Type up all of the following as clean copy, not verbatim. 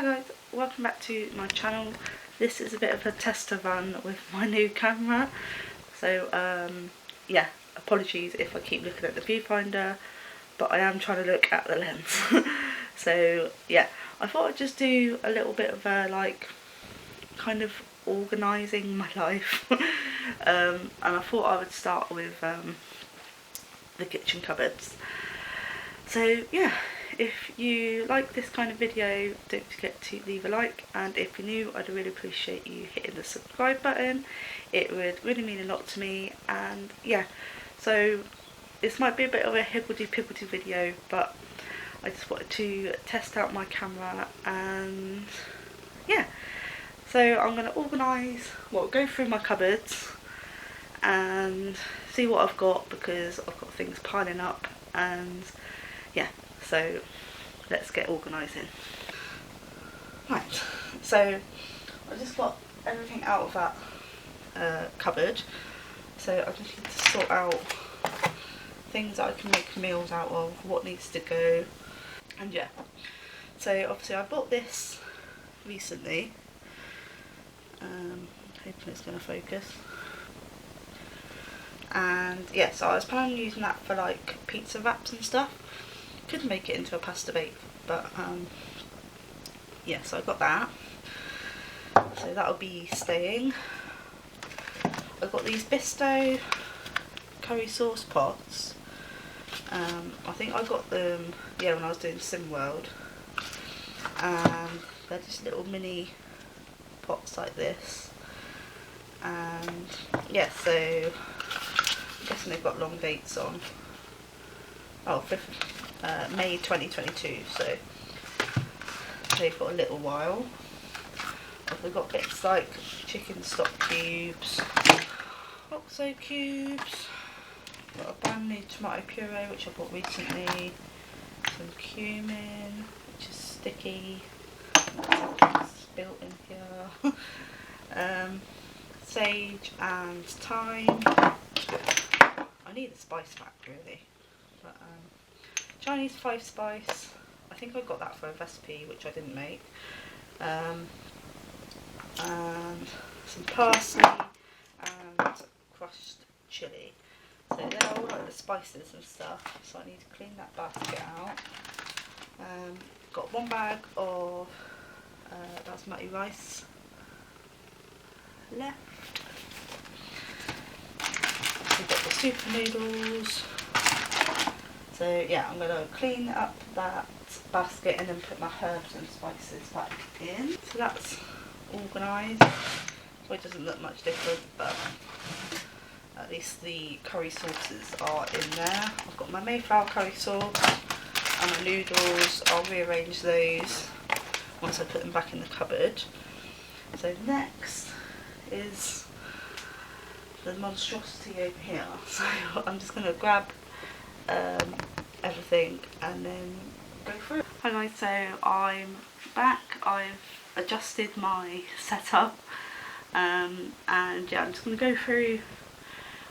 Hi guys, welcome back to my channel. This is a bit of a tester run with my new camera. So yeah, apologies if I keep looking at the viewfinder, but I am trying to look at the lens. So yeah, I thought I'd just do a little bit of a kind of organising my life. And I thought I would start with the kitchen cupboards. So yeah, if you like this kind of video, don't forget to leave a like, and if you're new, I'd really appreciate you hitting the subscribe button. It would really mean a lot to me. And yeah, so this might be a bit of a higgledy-piggledy video, but I just wanted to test out my camera. And yeah, so I'm going to go through my cupboards and see what I've got, because I've got things piling up. And yeah, so let's get organising. Right, so I just got everything out of that cupboard, so I just need to sort out things that I can make meals out of, what needs to go. And yeah, so obviously I bought this recently, hoping it's going to focus. And yeah, so I was planning on using that for like pizza wraps and stuff. Could make it into a pasta bake, but yeah, so I got that, so that'll be staying. I've got these Bisto curry sauce pots. I think I got them, yeah, when I was doing SimWorld, and they're just little mini pots like this. And yeah, so I'm guessing they've got long dates on. Oh, May 2022, so they've got a little while. We've got bits like chicken stock cubes, oxo cubes, got a brand new tomato puree which I bought recently, some cumin which is sticky, it's built in here, sage and thyme. I need a spice pack really, but Chinese 5 spice, I think I got that for a recipe which I didn't make, and some parsley and crushed chilli. So they're all like the spices and stuff, so I need to clean that basket out. Got one bag of basmati rice left. We've got the super noodles. So yeah, I'm going to clean up that basket and then put my herbs and spices back in. So that's organised. So it doesn't look much different, but at least the curry sauces are in there. I've got my Mayflower curry sauce and my noodles. I'll rearrange those once I put them back in the cupboard. So next is the monstrosity over here. So I'm just going to grab everything and then go through it. Hi guys, so I'm back. I've adjusted my setup, and yeah, I'm just going to go through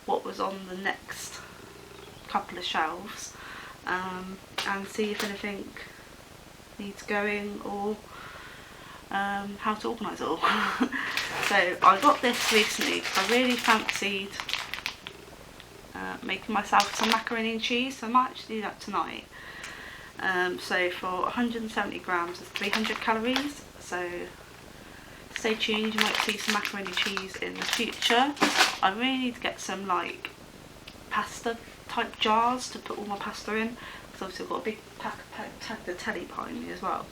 what was on the next couple of shelves, and see if anything needs going, or how to organise it all. So I got this recently because I really fancied making myself some macaroni and cheese, so I might actually do that tonight. So for 170 grams is 300 calories, so stay tuned, you might see some macaroni and cheese in the future. I really need to get some like pasta type jars to put all my pasta in, because obviously I've got a big pack of tagliatelle behind me as well.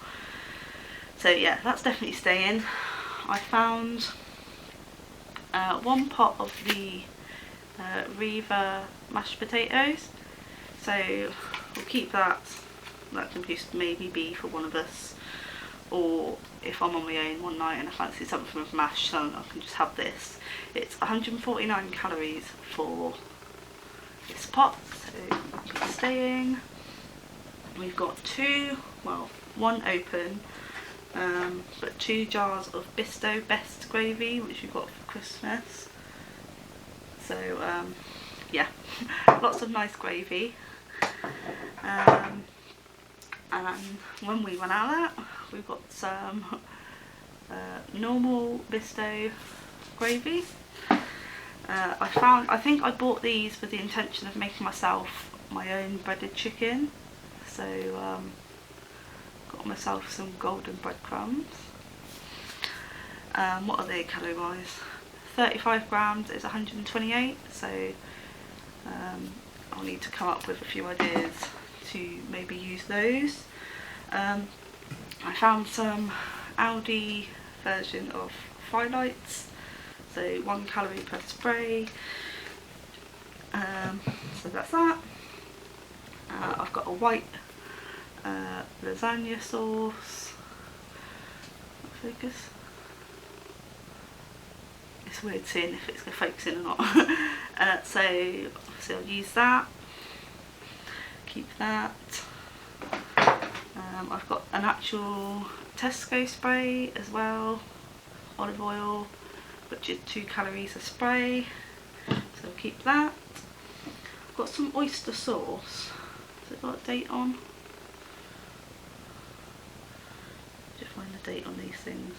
So yeah, that's definitely staying. I found one pot of the Riva mashed potatoes, so we'll keep that. That can just maybe be for one of us, or if I'm on my own one night and I fancy something with mash, so I can just have this. It's 149 calories for this pot, so keep staying. We've got one open, but 2 jars of Bisto Best gravy, which we got for Christmas. So yeah, lots of nice gravy. And when we run out of that, we've got some normal miso gravy. I think I bought these with the intention of making myself my own breaded chicken. So got myself some golden breadcrumbs. What are they calorie wise? 35 grams is 128, so I'll need to come up with a few ideas to maybe use those. I found some Aldi version of fry lights, so 1 calorie per spray, so that's that. I've got a white lasagna sauce. Focus. It's weird seeing if it's going to focus in or not. So obviously I'll use that. Keep that. I've got an actual Tesco spray as well, olive oil, which is 2 calories a spray, so I'll keep that. I've got some oyster sauce. Has it got a date on? Just find the date on these things.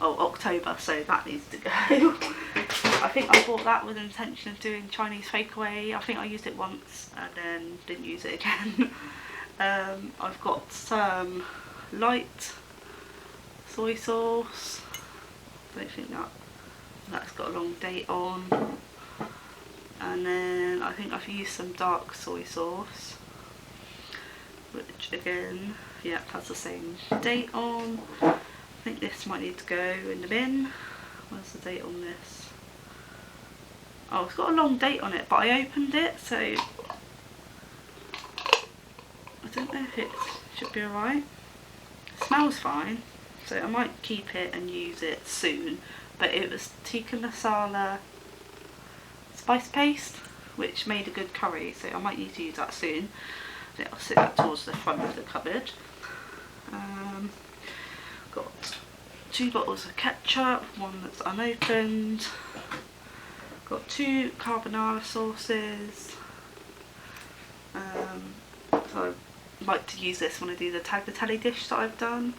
Oh, October, so that needs to go. I think I bought that with the intention of doing Chinese takeaway. I think I used it once and then didn't use it again. I've got some light soy sauce. I don't think that's got a long date on. And then I think I've used some dark soy sauce, which again, yeah, has the same date on. I think this might need to go in the bin. Where's the date on this? Oh, it's got a long date on it, but I opened it, so I don't know if it should be alright. It smells fine, so I might keep it and use it soon. But it was tikka masala spice paste, which made a good curry, so I might need to use that soon. I think I'll sit that towards the front of the cupboard. Got 2 bottles of ketchup, one that's unopened. Got 2 carbonara sauces. So I like to use this when I do the tagliatelle dish that I've done.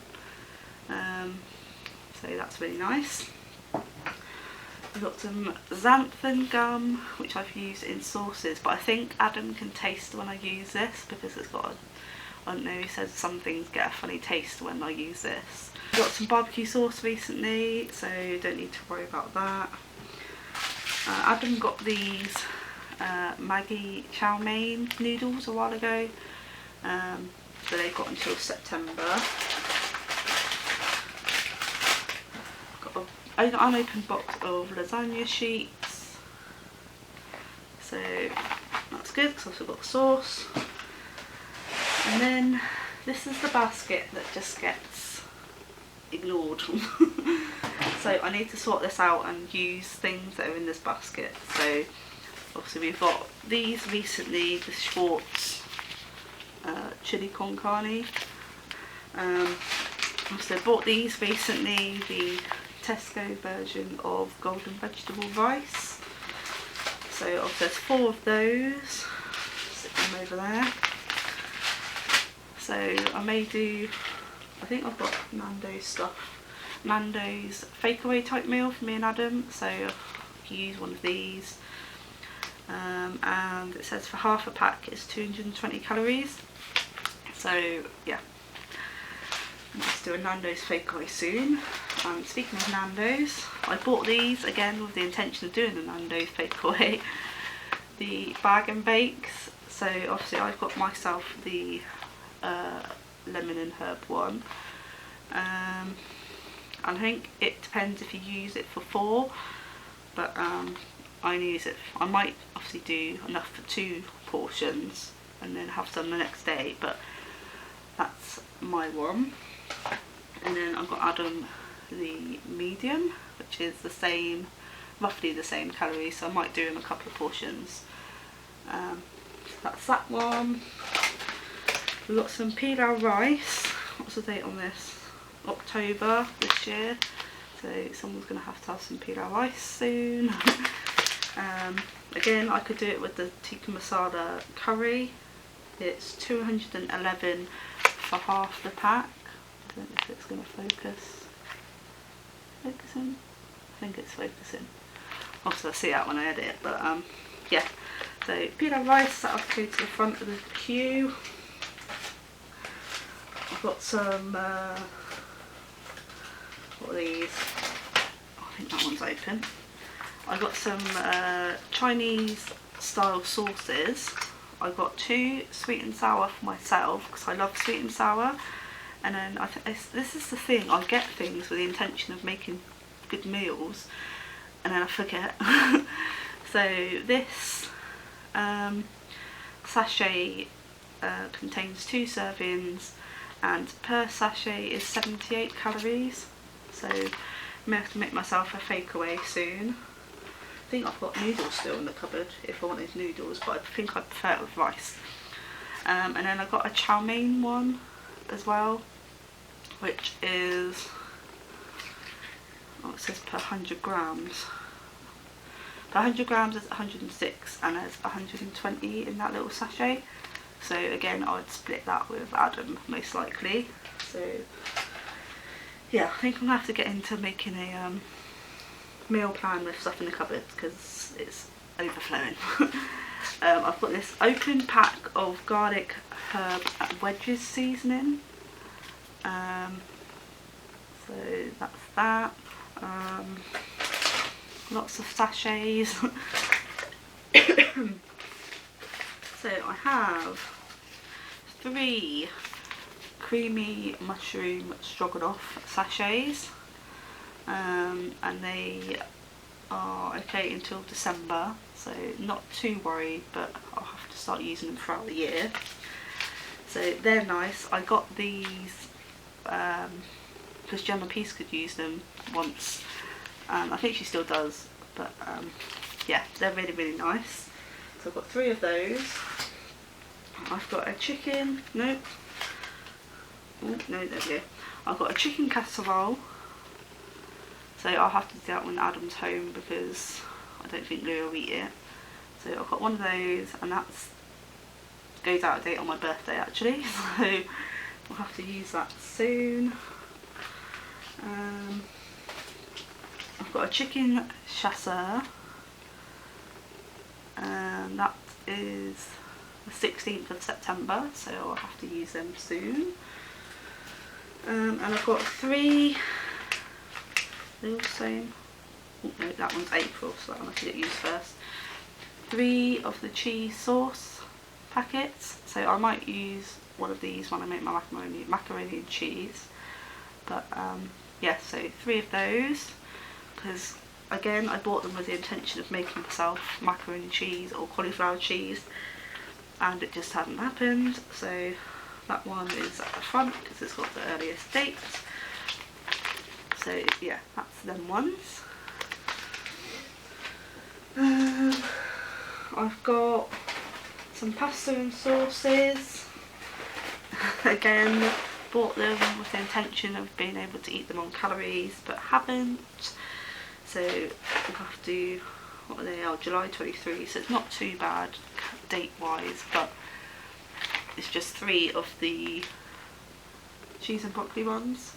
So that's really nice. I've got some xanthan gum, which I've used in sauces, but I think Adam can taste when I use this because it's got I don't know, he says some things get a funny taste when I use this. I've got some barbecue sauce recently, so don't need to worry about that. Adam got these Maggi chow mein noodles a while ago, so they've got until September. Got an unopened box of lasagna sheets, so that's good because I've also got sauce. And then this is the basket that just gets ignored. So I need to sort this out and use things that are in this basket. So obviously we've got these recently, the Schwartz chili con carne. Also bought these recently, the Tesco version of golden vegetable rice. So obviously there's 4 of those. Stick them over there. So I may do, I think I've got Nando's stuff, Nando's fakeaway type meal for me and Adam, so I'll use one of these. And it says for half a pack it's 220 calories. So yeah, let's do a Nando's fakeaway soon. Speaking of Nando's, I bought these again with the intention of doing a Nando's fakeaway, the bag and bakes. So obviously I've got myself the lemon and herb one. And I think it depends if you use it for 4, but I use it, I might obviously do enough for 2 portions and then have some the next day, but that's my one. And then I've got Adam the medium, which is the same, roughly the same calories, so I might do him a couple of portions. So that's that one. We've got some pilau rice. What's the date on this? October this year. So someone's going to have some pilau rice soon. Again, I could do it with the tikka masala curry. It's 211 for half the pack. don't know if it's going to focus. Focusing? I think it's focusing. Obviously I'll see that when I edit it, but yeah. So pilau rice, that'll go to the front of the queue. I've got some, what are these? Oh, I think that one's open. I've got some Chinese style sauces. I've got 2 sweet and sour for myself because I love sweet and sour. And then this is the thing, I get things with the intention of making good meals and then I forget. So this sachet contains 2 servings and per sachet is 78 calories. So I may have to make myself a takeaway soon. I think I've got noodles still in the cupboard if I wanted noodles, but I think I'd prefer it with rice. And then I got a chow mein one as well, which is, oh, it says per 100 grams. Per 100 grams is 106 and there's 120 in that little sachet. So again, I'd split that with Adam most likely. So yeah, I think I'm going to have to get into making a meal plan with stuff in the cupboard because it's overflowing. I've got this open pack of garlic herb wedges seasoning. So that's that. Lots of sachets. So I have 3 creamy mushroom stroganoff sachets. And they are okay until December, so not too worried, but I'll have to start using them throughout the year. So they're nice. I got these because Gemma Peace could use them once, and I think she still does, but yeah, they're really, really nice. So I've got 3 of those. I've got a chicken, nope, oh, no, there we go. I've got a chicken casserole. So I'll have to do that when Adam's home because I don't think Lou will eat it. So I've got one of those, and that's goes out of date on my birthday actually, so we'll have to use that soon. I've got a chicken chasseur, and that is the 16th of September, so I'll have to use them soon. And I've got 3. They're all the same. Oh, no, that one's April, so that one I have to get used first. 3 of the cheese sauce packets. So I might use one of these when I make my macaroni and cheese. But yeah, so 3 of those. Because again, I bought them with the intention of making myself macaroni and cheese or cauliflower cheese, and it just hadn't happened. So that one is at the front because it's got the earliest date. So yeah, that's them ones. I've got some pasta and sauces. Again, bought them with the intention of being able to eat them on calories, but haven't. So we'll have to, what are they? Oh, July 23, so it's not too bad date wise, but it's just 3 of the cheese and broccoli ones.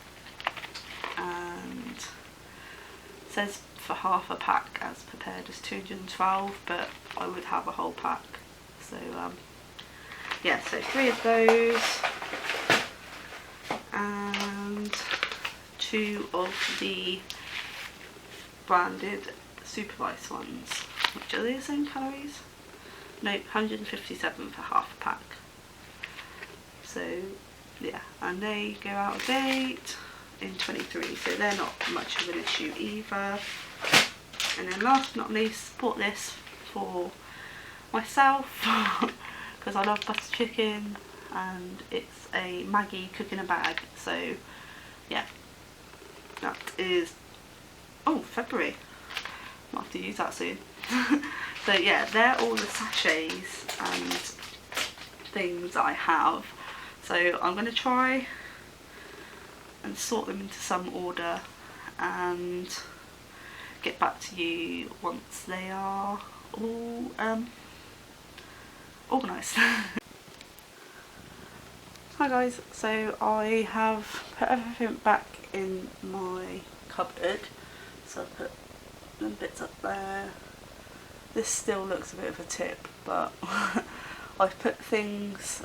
And it says for half a pack as prepared as 212, but I would have a whole pack. So yeah, so 3 of those and 2 of the branded super rice ones, which are they the same calories? Nope, 157 for half a pack. So yeah, and they go out of date in 23, so they're not much of an issue either. And then last but not least, bought this for myself because I love butter chicken, and it's a Maggie cook in a bag. So yeah, that is, oh, February, I'll have to use that soon. So yeah, they're all the sachets and things that I have. So I'm going to try and sort them into some order and get back to you once they are all organised. Hi Hi guys, so I have put everything back in my cupboard. So I put them bits up there. This still looks a bit of a tip, but I've put things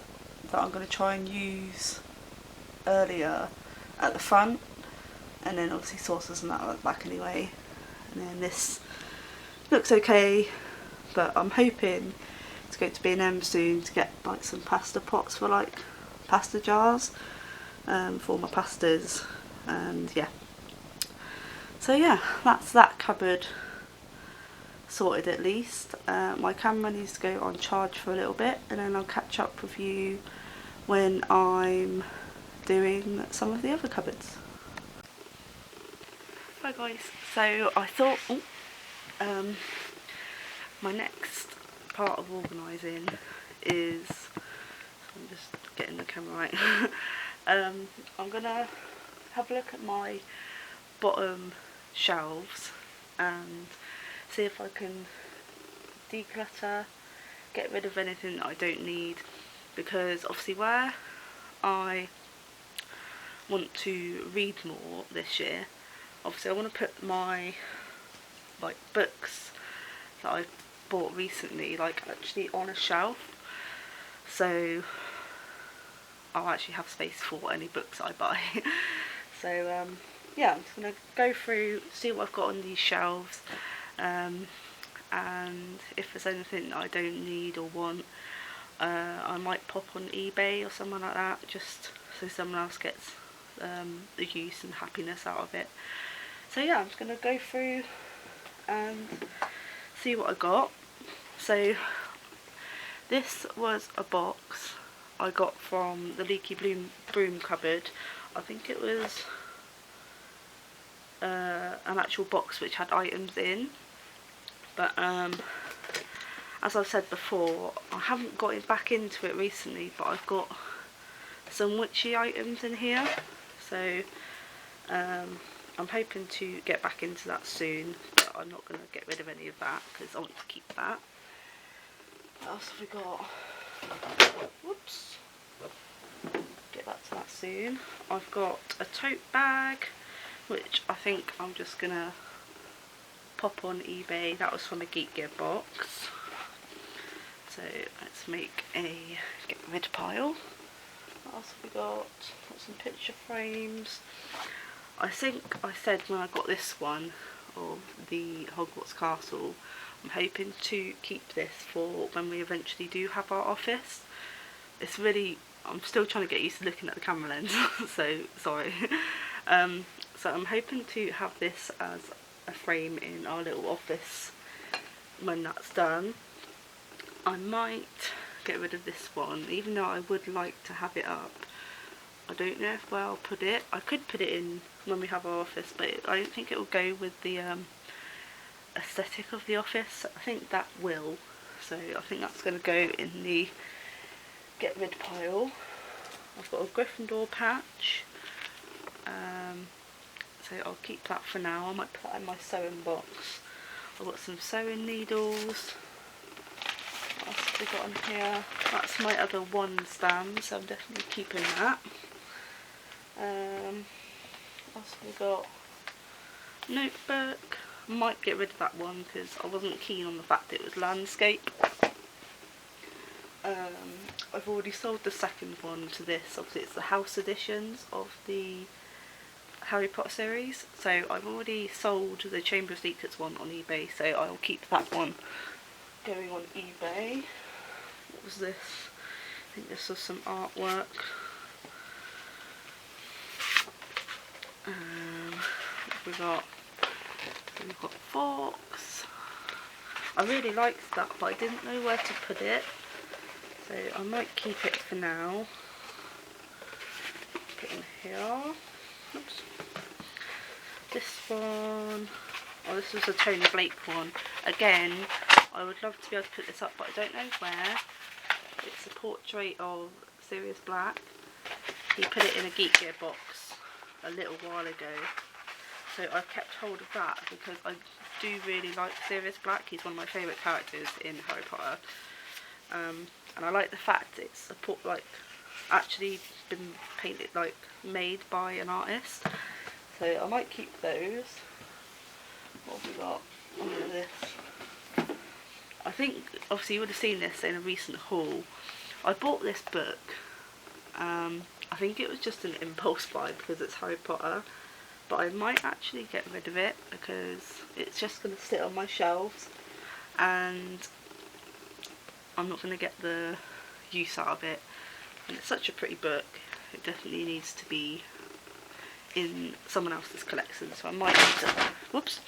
that I'm going to try and use earlier at the front, and then obviously saucers and that at the back anyway. And then this looks okay, but I'm hoping to go to B&M soon to get like some pasta pots for like pasta jars for my pastas, and yeah. So yeah, that's that cupboard sorted at least. My camera needs to go on charge for a little bit, and then I'll catch up with you when I'm doing some of the other cupboards. Hi guys, so I thought my next part of organising is, I'm just getting the camera right, I'm gonna have a look at my bottom shelves and see if I can declutter, get rid of anything that I don't need, because obviously where I want to read more this year, obviously I want to put my like books that I bought recently like actually on a shelf, so I'll actually have space for any books I buy. So yeah, I'm just going to go through, see what I've got on these shelves, and if there's anything that I don't need or want, I might pop on eBay or something like that, just so someone else gets the use and happiness out of it. So yeah, I'm just going to go through and see what I got. So this was a box I got from the Leaky Broom cupboard. I think it was an actual box which had items in, but as I've said before, I haven't got back into it recently, but I've got some witchy items in here, so I'm hoping to get back into that soon, but I'm not going to get rid of any of that because I want to keep that. What else have we got? Whoops. Get back to that soon. I've got a tote bag, which I think I'm just going to pop on eBay. That was from a Geek Gear box. So let's make a get rid pile. What else have we got? Got some picture frames. I think I said when I got this one, of the Hogwarts Castle, I'm hoping to keep this for when we eventually do have our office. It's really, I'm still trying to get used to looking at the camera lens, so sorry. So I'm hoping to have this as a frame in our little office when that's done. I might get rid of this one, even though I would like to have it up. I don't know where I'll put it. I could put it in when we have our office, but I don't think it will go with the aesthetic of the office. I think that will, so I think that's going to go in the get rid pile. I've got a Gryffindor patch, so I'll keep that for now. I might put that in my sewing box. I've got some sewing needles. What else have we got on here? That's my other wand stand, so I'm definitely keeping that. What else have we got? Notebook. Might get rid of that one because I wasn't keen on the fact that it was landscape. I've already sold the second one to this. Obviously it's the house editions of the Harry Potter series, so I've already sold the Chamber of Secrets one on eBay, so I'll keep that one going on eBay. What was this? I think this was some artwork. What have we've got forks. I really liked that, but I didn't know where to put it, so I might keep it for now. Put it in here. Oops. This one, oh, this was a Tony Blake one. Again, I would love to be able to put this up, but I don't know where. It's a portrait of Sirius Black. He put it in a Geek Gear box a little while ago, so I've kept hold of that because I do really like Sirius Black. He's one of my favourite characters in Harry Potter, and I like the fact it's a actually been painted, like made by an artist. So I might keep those. What have we got under this? I think obviously you would have seen this in a recent haul. I bought this book. I think it was just an impulse buy because it's Harry Potter, but I might actually get rid of it because it's just going to sit on my shelves and I'm not going to get the use out of it. And it's such a pretty book, it definitely needs to be in someone else's collection, so I might need to, whoops,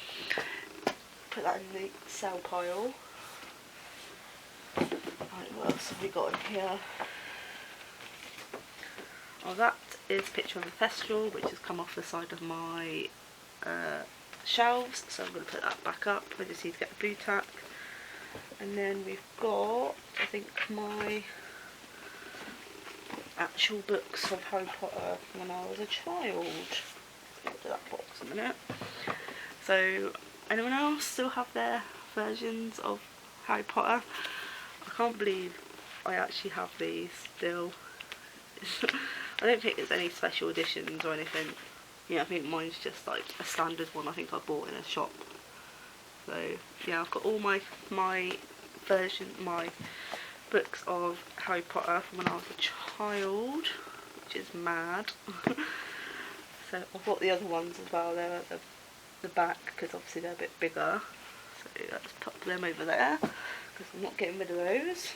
put that in the sell pile. Right, what else have we got in here? Oh, that is a picture of a festival which has come off the side of my shelves, so I'm going to put that back up. I just need to get the blue tack. And then we've got, I think, my actual books of Harry Potter when I was a child. Get to that box in a minute. So, anyone else still have their versions of Harry Potter? I can't believe I actually have these still. I don't think there's any special editions or anything. Yeah, I think mine's just like a standard one I think I bought in a shop. So yeah, I've got all my books of Harry Potter from when I was a child, which is mad. So I've got the other ones as well. They're at the back because obviously they're a bit bigger. So let's pop them over there because I'm not getting rid of those.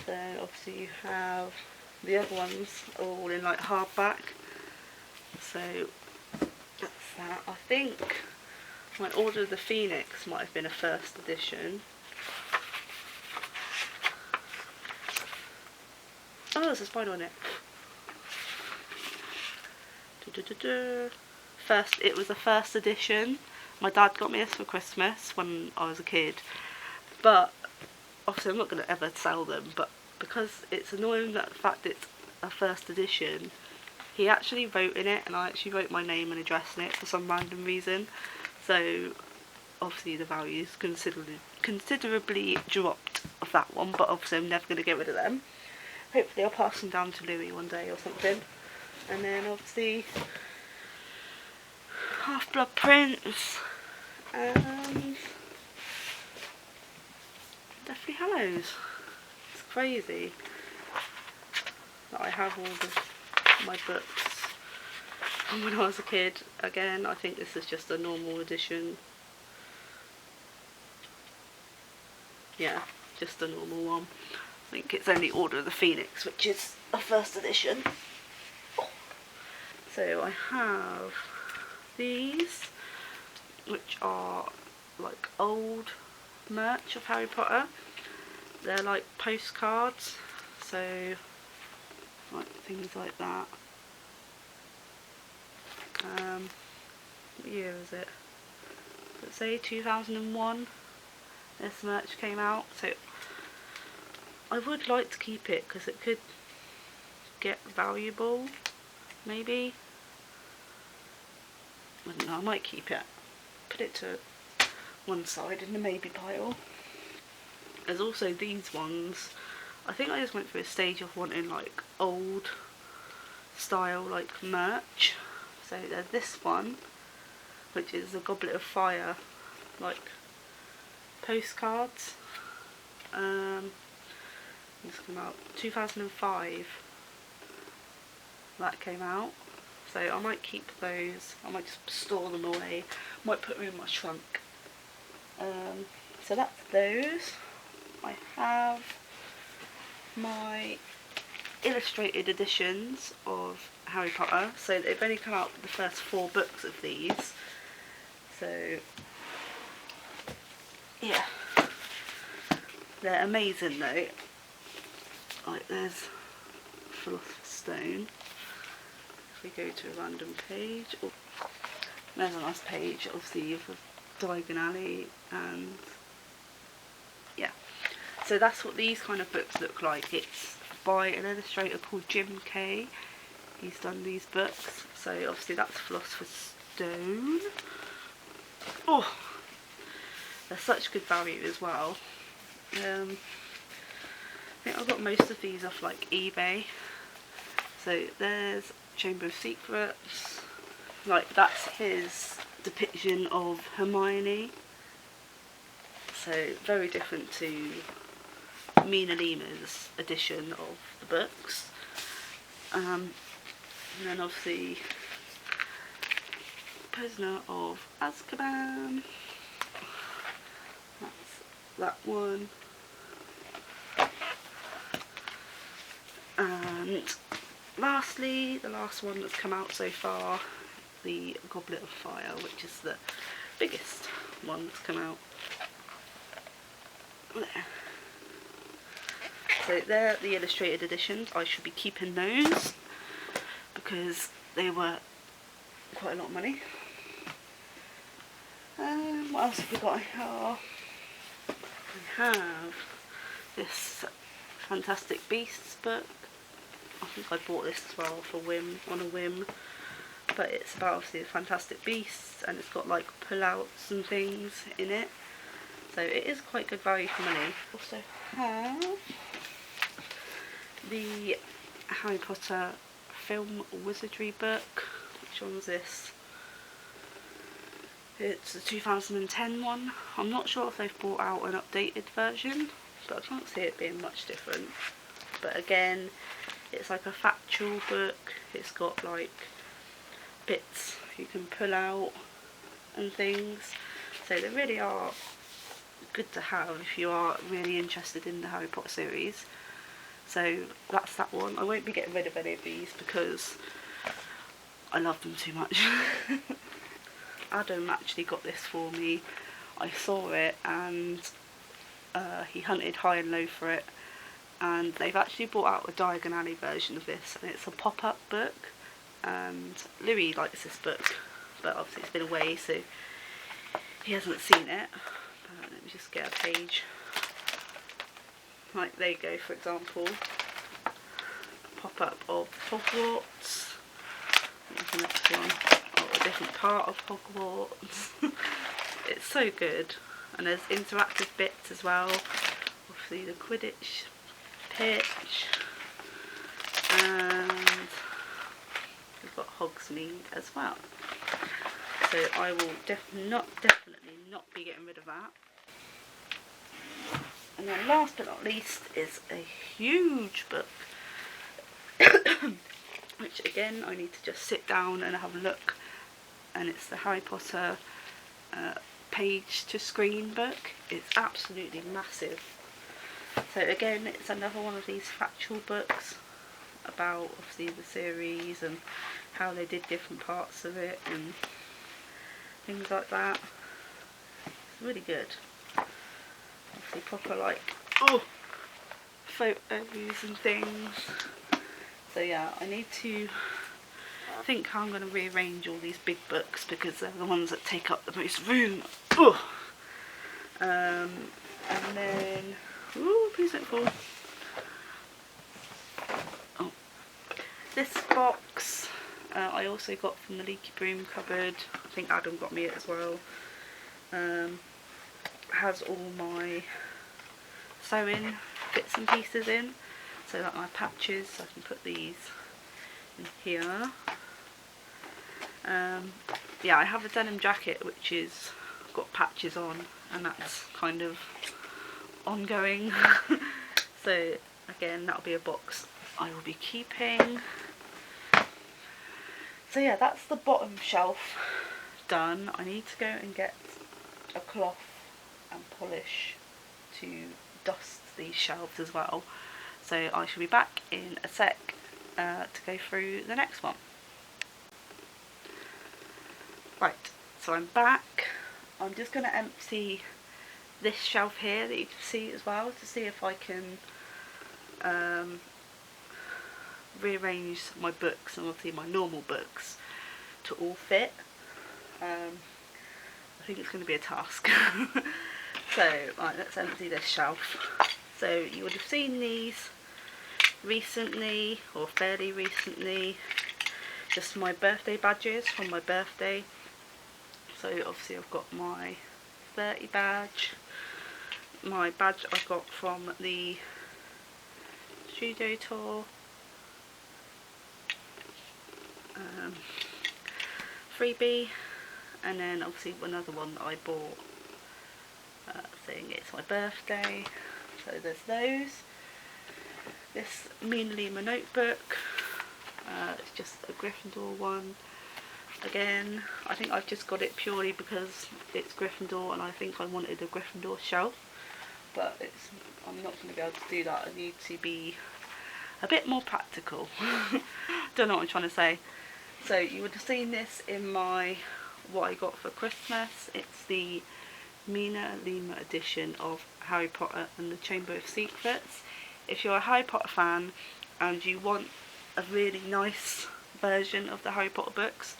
Then obviously you have the other ones are all in like hardback. So that's that. I think my Order of the Phoenix might have been a first edition. Oh, there's a spider on it. It was a first edition. My dad got me this for Christmas when I was a kid. But obviously I'm not going to ever sell them, but because it's annoying that the fact it's a first edition, he actually wrote in it, and I actually wrote my name and address in it for some random reason. So obviously the value is considerably dropped of that one, but obviously I'm never going to get rid of them. Hopefully I'll pass them down to Louis one day or something. And then obviously Half-Blood Prince and Deathly Hallows. It's crazy that I have all my books from when I was a kid. Again, I think this is just a normal edition. Yeah, just a normal one. I think it's only Order of the Phoenix, which is a first edition. So I have these, which are like old merch of Harry Potter. They're like postcards, so like things like that. What year is it? Let's say 2001 this merch came out, so I would like to keep it because it could get valuable, maybe. I don't know, I might keep it, put it to one side in the maybe pile. There's also these ones. I think I just went through a stage of wanting like old style like merch. So there's this one, which is the Goblet of Fire like postcards. This came out 2005. That came out. So I might keep those. I might just store them away. Might put them in my trunk. So that's those. I have my illustrated editions of Harry Potter. So they've only come out with the first 4 books of these. So yeah, they're amazing though. Like there's Philosopher's Stone. If we go to a random page, oh, there's a nice page obviously of Diagon Alley, and yeah. So that's what these kind of books look like. It's by an illustrator called Jim Kay. He's done these books. So obviously that's Philosopher's Stone. Oh, they're such good value as well. think I got most of these off like eBay. So there's Chamber of Secrets. Like, that's his depiction of Hermione. So very different to Mina Lima's edition of the books. And then obviously Prisoner of Azkaban. That's that one. And lastly, the last one that's come out so far, the Goblet of Fire, which is the biggest one that's come out. There. So they're the illustrated editions. I should be keeping those because they were quite a lot of money. What else have we got here? We have this Fantastic Beasts book. I think I bought this as well on a whim. But it's about obviously the Fantastic Beasts, and it's got like pullouts and things in it. So it is quite good value for money. Also have the Harry Potter film wizardry book. Which one's this? It's the 2010 one. I'm not sure if they've brought out an updated version, but I can't see it being much different. But again, it's like a factual book. It's got like bits you can pull out and things. So they really are good to have if you are really interested in the Harry Potter series. So that's that one. I won't be getting rid of any of these because I love them too much. Adam actually got this for me. I saw it and he hunted high and low for it, and they've actually brought out a Diagon Alley version of this, and it's a pop-up book, and Louis likes this book, but obviously it's been away so he hasn't seen it. Let me just get a page. Like, there you go, for example, pop-up of Hogwarts. What's the next one? Oh, a different part of Hogwarts. It's so good. And there's interactive bits as well. Obviously the Quidditch pitch. And we've got Hogsmeade as well. So I will definitely not be getting rid of that. And then last but not least is a huge book. Which again I need to just sit down and have a look, and it's the Harry Potter page to screen book. It's absolutely massive. So again, it's another one of these factual books about obviously the series and how they did different parts of it and things like that. It's really good. Obviously proper like photos and things. So yeah, I need to think how I'm going to rearrange all these big books because they're the ones that take up the most room. And then, please don't fall. Oh, this box I also got from the Leaky Broom cupboard. I think Adam got me it as well. Has all my sewing bits and pieces in. So like my patches, so I can put these in here. Yeah, I have a denim jacket which is got patches on, and that's kind of ongoing. So again, that'll be a box I will be keeping. So yeah, that's the bottom shelf done. I need to go and get a cloth and polish to dust these shelves as well. So I shall be back in a sec to go through the next one. Right, so I'm back. I'm just going to empty this shelf here that you can see as well to see if I can rearrange my books and obviously my normal books to all fit. I think it's going to be a task. So, right, let's empty this shelf. So you would have seen these recently, or fairly recently, just my birthday badges from my birthday. So obviously I've got my 30 badge, my badge I got from the studio tour, freebie, and then obviously another one that I bought saying it's my birthday, so there's those. This Mina Lima notebook, it's just a Gryffindor one. Again, I think I've just got it purely because it's Gryffindor and I think I wanted a Gryffindor shelf, but I'm not going to be able to do that. I need to be a bit more practical. Don't know what I'm trying to say. So you would have seen this in my what I got for Christmas. It's the Mina Lima edition of Harry Potter and the Chamber of Secrets. If you're a Harry Potter fan and you want a really nice version of the Harry Potter books,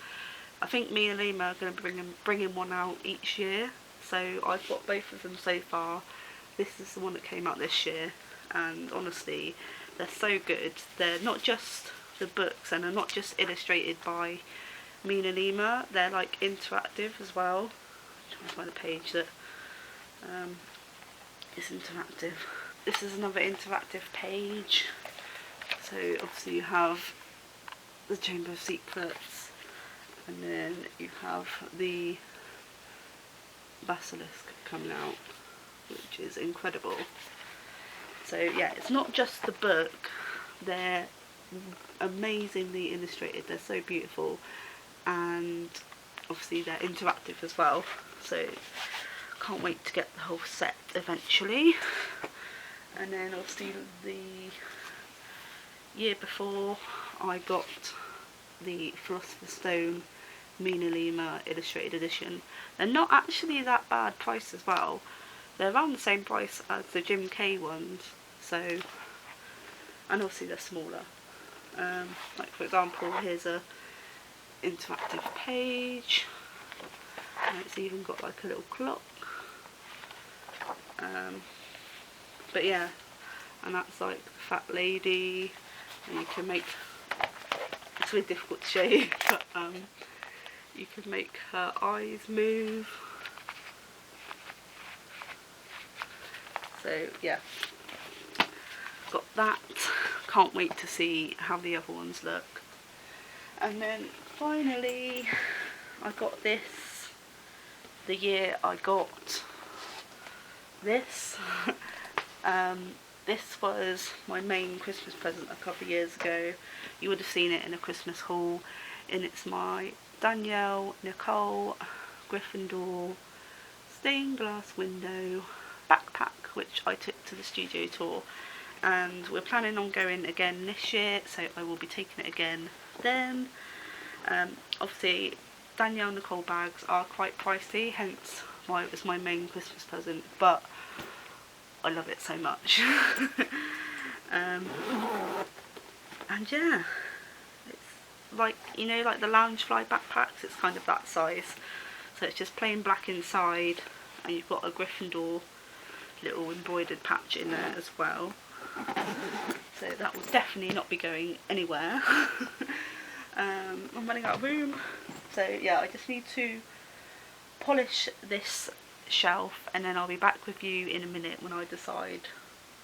I think Mina Lima are going to bringing one out each year. So I've got both of them so far. This is the one that came out this year, and honestly they're so good. They're not just the books and they're not just illustrated by Mina Lima, they're like interactive as well. I'm trying to find a page that is interactive. This is another interactive page. So obviously you have the Chamber of Secrets, and then you have the Basilisk coming out, which is incredible. So yeah, it's not just the book, they're amazingly illustrated, they're so beautiful, and obviously they're interactive as well, so can't wait to get the whole set eventually. And then obviously the year before I got the Philosopher's Stone Mina Lima illustrated edition. They're not actually that bad price as well. They're around the same price as the Jim Kay ones, so, and obviously they're smaller. Like for example, here's a interactive page, and it's even got like a little clock. But yeah, and that's like the fat lady, and you can make, it's really difficult to show you, but you can make her eyes move. So yeah, got that. Can't wait to see how the other ones look. And then finally I got this the year I got this. This was my main Christmas present a couple of years ago. You would have seen it in a Christmas haul, and it's my Danielle Nicole Gryffindor stained glass window backpack, which I took to the studio tour, and we're planning on going again this year, so I will be taking it again then. Obviously Danielle Nicole bags are quite pricey, hence why it was my main Christmas present, but I love it so much. And yeah, it's like, you know, like the Loungefly backpacks, it's kind of that size. So it's just plain black inside, and you've got a Gryffindor little embroidered patch in there as well. So that will definitely not be going anywhere. I'm running out of room. So yeah, I just need to polish this shelf, and then I'll be back with you in a minute when I decide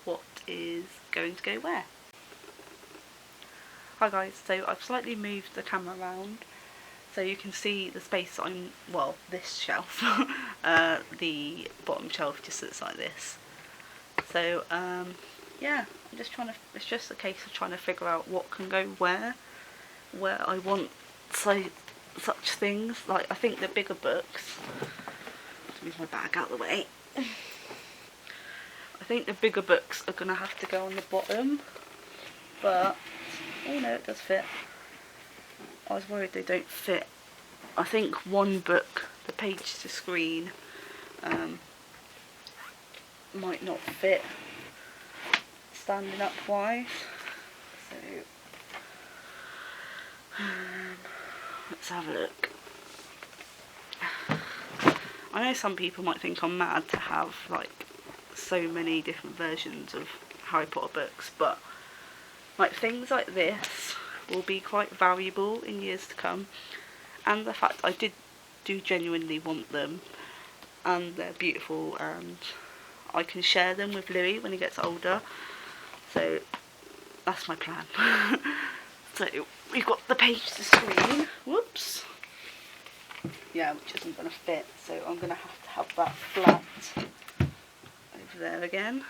what is going to go where. Hi guys, so I've slightly moved the camera around so you can see the space I'm, well, this shelf, the bottom shelf just looks like this. So yeah, I'm just trying to, it's just a case of trying to figure out what can go where I want such things. Like I think the bigger books, move my bag out of the way, I think the bigger books are going to have to go on the bottom, but oh no, it does fit. I was worried they don't fit. I think one book, the page to screen, might not fit standing up wise, so let's have a look. I know some people might think I'm mad to have like so many different versions of Harry Potter books, but like things like this will be quite valuable in years to come, and the fact I do genuinely want them, and they're beautiful, and I can share them with Louis when he gets older. So that's my plan. So we've got the page to screen, whoops, yeah, which isn't going to fit, so I'm going to have that flat over there again.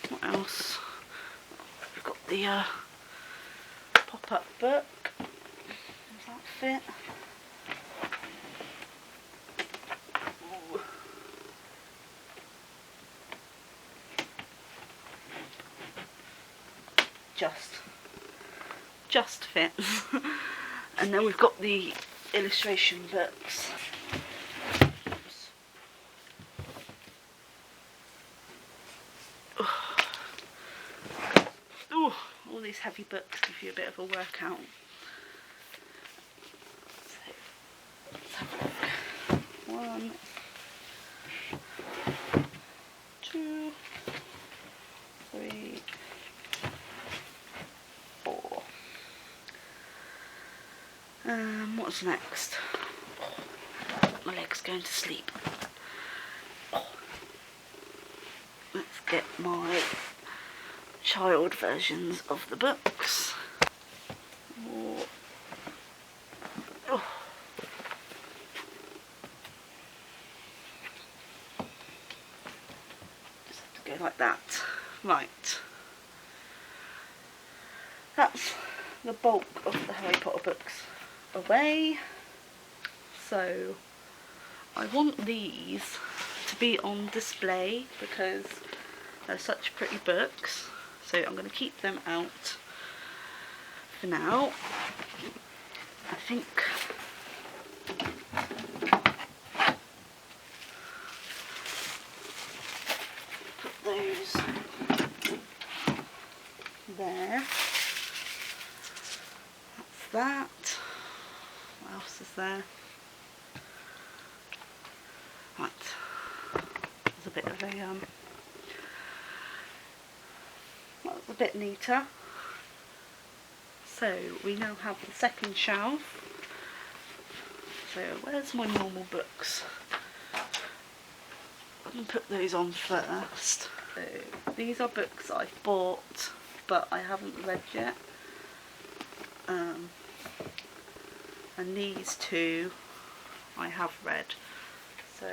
What else? We've got the pop-up book. Does that fit? Ooh. Just fits. And then we've got the illustration books. Ooh, all these heavy books give you a bit of a workout. So, let's have a look. 1, 2, 3, 4. What's next? My leg's going to sleep. Let's get my child versions of the books. Oh. Just have to go like that. Right. That's the bulk of the Harry Potter books away. So I want these to be on display because they're such pretty books. So I'm going to keep them out for now. I think put those there. That's that. What else is there? Right. There's a bit of a that's a bit neater. So we now have the second shelf. So where's my normal books? I'm going to put those on first. So these are books I've bought but I haven't read yet. And these two I have read. So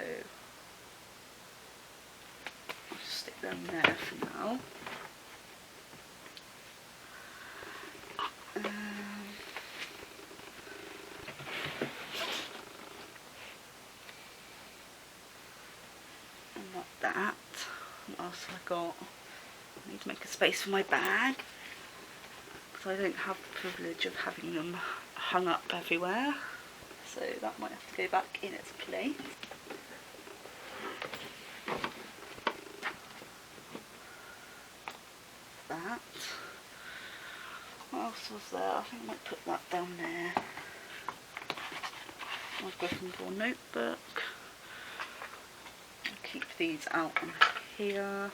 I'll just stick them there for now. And like that. What else have I got? I need to make a space for my bag because I don't have the privilege of having them hung up everywhere. So that might have to go back in its place. That. What else was there? I think I might put that down there. My Gryffindor notebook. I'll keep these out on here.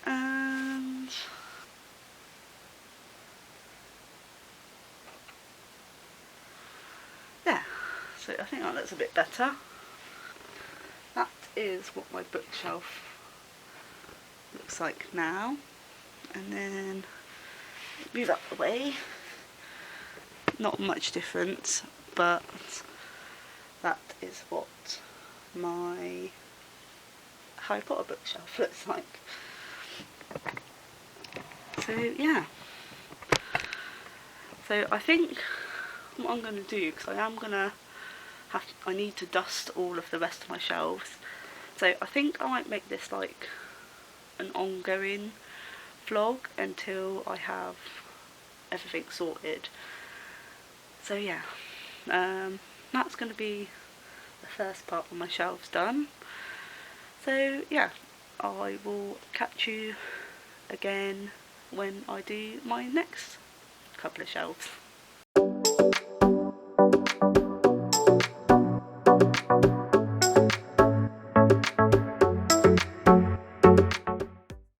And yeah, so I think that looks a bit better. That is what my bookshelf looks like now. And then move up the way. Not much difference, but that is what my Harry Potter bookshelf looks like. So yeah. So I think what I'm going to do, because I need to dust all of the rest of my shelves. So I think I might make this like an ongoing vlog until I have everything sorted. So yeah, that's going to be the first part of my shelves done. So yeah, I will catch you again when I do my next couple of shelves.